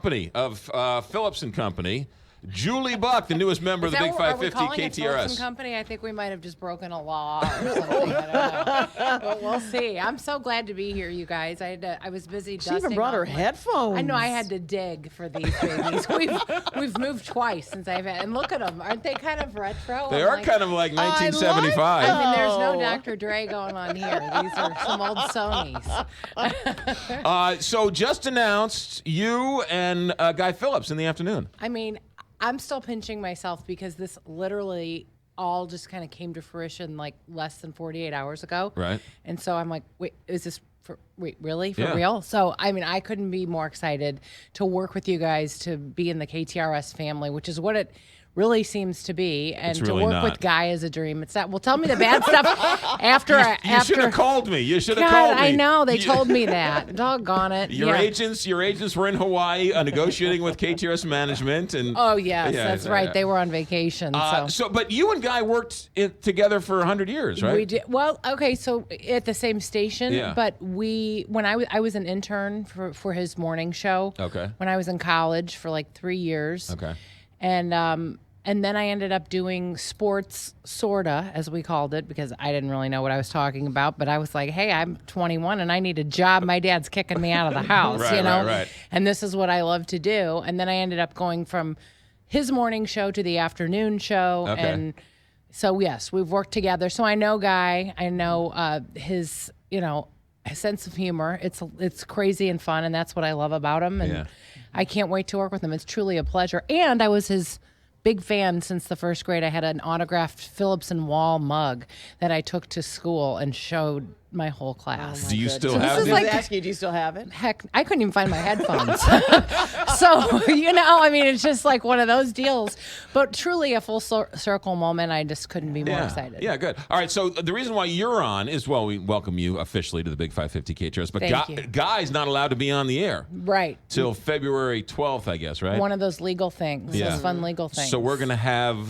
company of Phillips and Company. Julie Buck, the newest member of the Big 550 KTRS. KTRS. Phillips and Company? I think we might have just broken a law or something. I don't know. But we'll see. I'm so glad to be here, you guys. I was busy dusting. She even brought her headphones. I know. I had to dig for these babies. We've moved twice since I've had. And look at them. Aren't they kind of retro? They are kind of like 1975. I mean, there's no Dr. Dre going on here. These are some old Sonys. So just announced you and Guy Phillips in the afternoon. I mean, I'm still pinching myself because this literally all just kind of came to fruition like less than 48 hours ago. Right. And so I'm like, wait, is this really for real? So, I mean, I couldn't be more excited to work with you guys, to be in the KTRS family, which is what it really seems to be, and really to work not. with Guy is a dream. It's not. Well, tell me the bad stuff after. You should have called me. You should have God, called me. I know they told me that. Doggone it. Your agents were in Hawaii negotiating with KTRS management, and oh yes, that's right. They were on vacation. But you and Guy worked together for 100 years, right? We did. Well, okay, so at the same station, but when I was an intern for his morning show. Okay. When I was in college for like 3 years. Okay. And then I ended up doing sports, sorta, as we called it, because I didn't really know what I was talking about. But I was like, hey, I'm 21 and I need a job. My dad's kicking me out of the house, Right. And this is what I love to do. And then I ended up going from his morning show to the afternoon show. Okay. And so, yes, we've worked together. So I know Guy. I know his, his sense of humor. It's crazy and fun, and that's what I love about him. And I can't wait to work with him. It's truly a pleasure. And I was his big fan since the first grade. I had an autographed Phillips and Wall mug that I took to school and showed my whole class. Do you still have it? I was asking you, do you still have it? Heck, I couldn't even find my headphones. So, I mean, it's just like one of those deals. But truly a full circle moment. I just couldn't be more excited. Yeah, good. All right, so the reason why you're on is, well, we welcome you officially to the Big 550 KTRS, but Thank you. Guy's not allowed to be on the air. Right. Till February 12th, I guess, right? One of those legal things, those fun legal things. So we're gonna have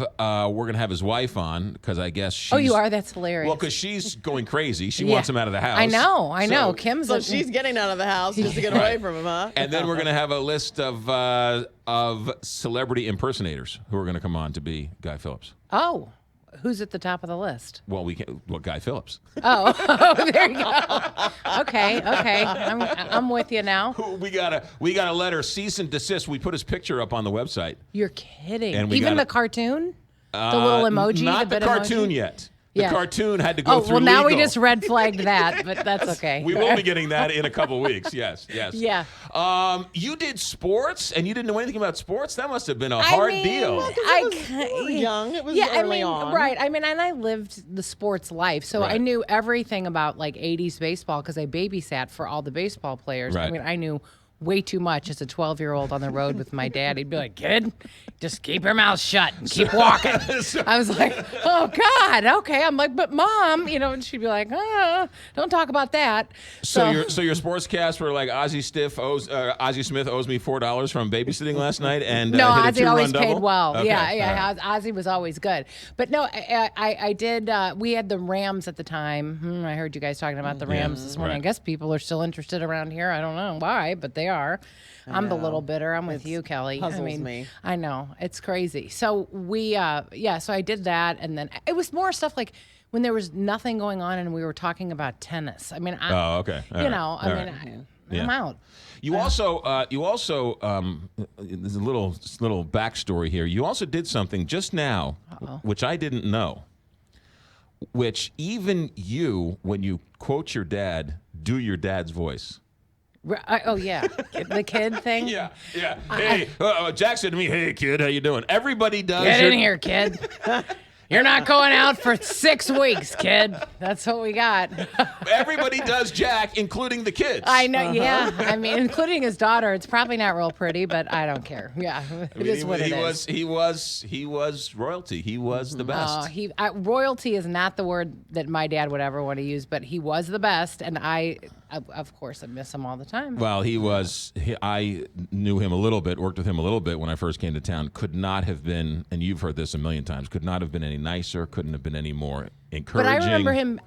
his wife on, because I guess she's... Oh, you are? That's hilarious. Well, because she's going crazy. She wants him out of the house. I know. Kim's So she's getting out of the house just to get away from him, huh? And then we're going to have a list of celebrity impersonators who are going to come on to be Guy Phillips. Oh, who's at the top of the list? Well, Guy Phillips. Oh, there you go. Okay. I'm with you now. We got a letter, cease and desist. We put his picture up on the website. You're kidding. And even the cartoon? The little emoji? Not the cartoon emoji? yet. The cartoon had to go through well, now legal. we just red flagged that, but that's okay. We will be getting that in a couple weeks. Yes. Yeah. You did sports, and you didn't know anything about sports? That must have been a I hard mean, deal. We were young. It was early on. Right. I mean, and I lived the sports life, so I knew everything about like 80s baseball because I babysat for all the baseball players. Right. I mean, I knew way too much as a 12-year-old on the road with my dad. He'd be like, kid, just keep your mouth shut and keep walking. I was like, oh, God, okay. I'm like, but Mom, and she'd be like, don't talk about that. So your sportscasts were like, Ozzie Smith owes me $4 from babysitting last night, and no, hit a Ozzie always paid well. Okay. Yeah. Ozzie was always good. But no, I did. We had the Rams at the time. I heard you guys talking about the Rams this morning. Right. I guess people are still interested around here. I don't know why, but they are. I'm the little bitter. I'm with you, Kelly. Puzzles me. I know. It's crazy. So so I did that, and then it was more stuff like when there was nothing going on and we were talking about tennis. I mean, okay. I'm out. You also there's a little backstory here. You also did something just now, which I didn't know, which even you, when you quote your dad, do your dad's voice. Oh yeah, the kid thing. Yeah. Hey, Jack said to me, "Hey kid, how you doing?" Everybody does. Get in here, kid. You're not going out for 6 weeks, kid. That's what we got. Everybody does Jack, including the kids. I know, yeah. I mean, including his daughter. It's probably not real pretty, but I don't care. Yeah, it is what it is. He was royalty. He was the best. Royalty is not the word that my dad would ever want to use, but he was the best, and I miss him all the time. Well, I knew him a little bit, worked with him a little bit when I first came to town. Could not have been, and you've heard this a million times, could not have been any nicer, couldn't have been any more encouraging. But I remember him.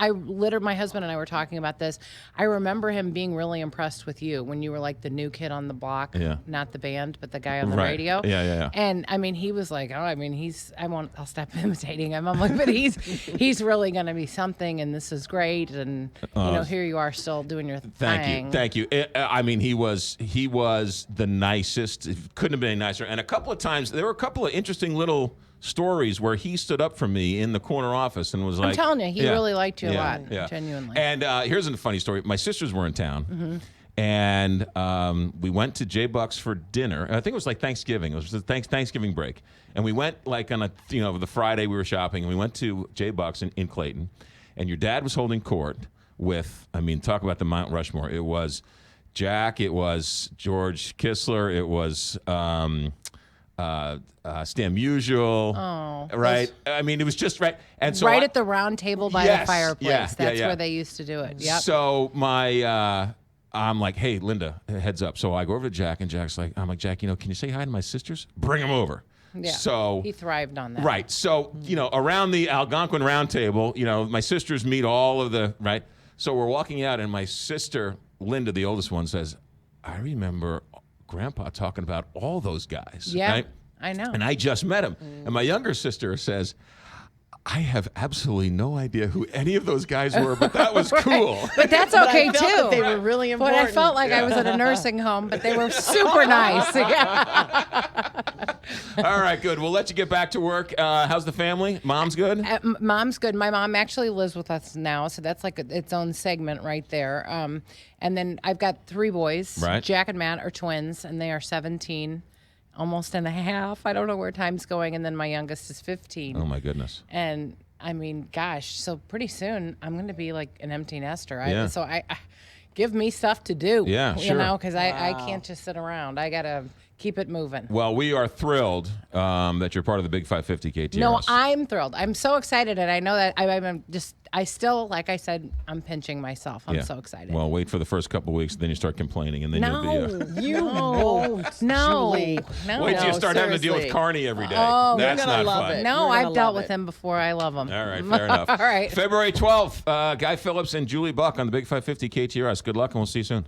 My husband and I were talking about this. I remember him being really impressed with you when you were like the new kid on the block, not the band, but the guy on the radio. Yeah. And I mean, he was like, I'll stop imitating him. I'm like, but he's really going to be something, and this is great. And here you are still doing your thing. Thank you. I mean, he was the nicest. It couldn't have been any nicer. And a couple of times, there were a couple of interesting little stories where he stood up for me in the corner office and was like, I'm telling you, he really liked you a lot, genuinely. And here's a funny story. My sisters were in town, and we went to J Buck's for dinner. I think it was like Thanksgiving. It was the Thanksgiving break. And we went like on the Friday we were shopping, and we went to J Buck's in Clayton, and your dad was holding court with, talk about the Mount Rushmore. It was Jack, it was George Kistler, it was Stan Musial, right? It was just right. And so at the round table by the fireplace. That's where they used to do it. Yep. So I'm like, hey, Linda, heads up. So I go over to Jack, and Jack's like, Jack, can you say hi to my sisters? Bring them over. Yeah. So he thrived on that. Right. So, around the Algonquin round table, my sisters meet all of the, right? So we're walking out, and my sister, Linda, the oldest one, says, I remember Grandpa talking about all those guys. Yeah, right? I know. And I just met him. And my younger sister says, I have absolutely no idea who any of those guys were, but that was cool. But that's okay, but I felt too. That they were really important. But I felt like I was at a nursing home, but they were super nice. All right, good. We'll let you get back to work. How's the family? Mom's good? Mom's good. My mom actually lives with us now, so that's like its own segment right there. And then I've got 3 boys. Right. Jack and Matt are twins, and they are 17. Almost and a half. I don't know where time's going. And then my youngest is 15. Oh, my goodness. And gosh, so pretty soon I'm going to be like an empty nester. So I give me stuff to do. Yeah, sure. Because I can't just sit around. I got to keep it moving. Well, we are thrilled that you're part of the Big 550 KTRS. No, I'm thrilled. I'm so excited. And I know that I still, like I said, I'm pinching myself. I'm so excited. Well, wait for the first couple of weeks, then you start complaining, and then you'll be... You won't. No. Julie. No. Wait till you start having to deal with seriously. Carney every day. Oh, that's you're gonna not love fun. it. No, You're I've gonna dealt love with it. him before. I love him. All right, fair enough. All right. February 12th, Guy Phillips and Julie Buck on the Big 550 KTRS. Good luck, and we'll see you soon.